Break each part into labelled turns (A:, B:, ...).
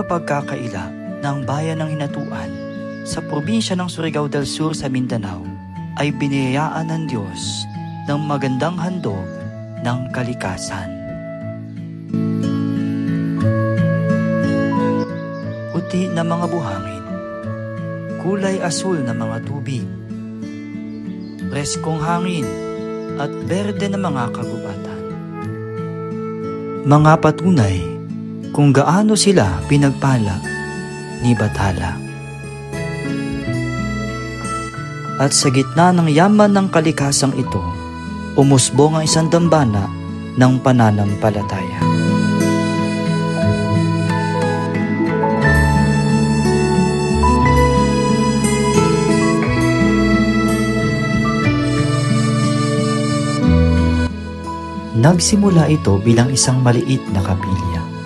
A: pagkakaila ng bayan ng Hinatuan sa probinsya ng Surigao del Sur sa Mindanao ay biniyayaan ng Diyos ng magandang handog ng kalikasan. Puti na mga buhangin, kulay asul na mga tubig, preskong hangin at berde na mga kagubatan. Mga patunay kung gaano sila pinagpala ni Bathala. At sa gitna ng yaman ng kalikasang ito, umusbong ang isang dambana ng pananampalataya. Nagsimula ito bilang isang maliit na kapilya.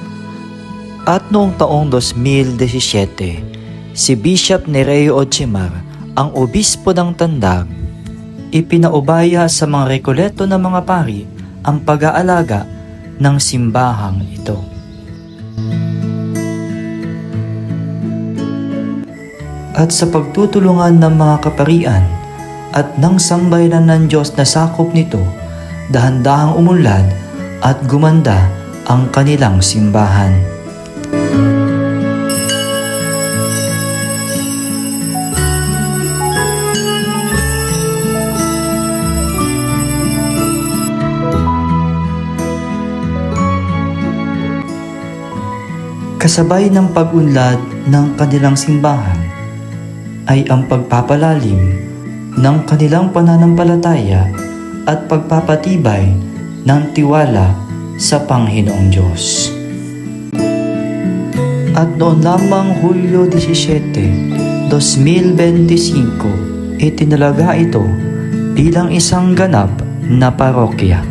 A: At noong taong 2017, si Bishop Nereo Ochimar, ang obispo ng Tandag, ipinaubaya sa mga Recoleto ng mga pari ang pag-aalaga ng simbahang ito. At sa pagtutulungan ng mga kaparian at ng sambayanan ng Diyos na sakop nito, dahan-dahang umunlad at gumanda ang kanilang simbahan. Kasabay ng pag-unlad ng kanilang simbahan ay ang pagpapalalim ng kanilang pananampalataya at pagpapatibay ng tiwala sa Panginoong Diyos. At noon lamang Hulyo 17, 2025, itinalaga ito bilang isang ganap na parokya.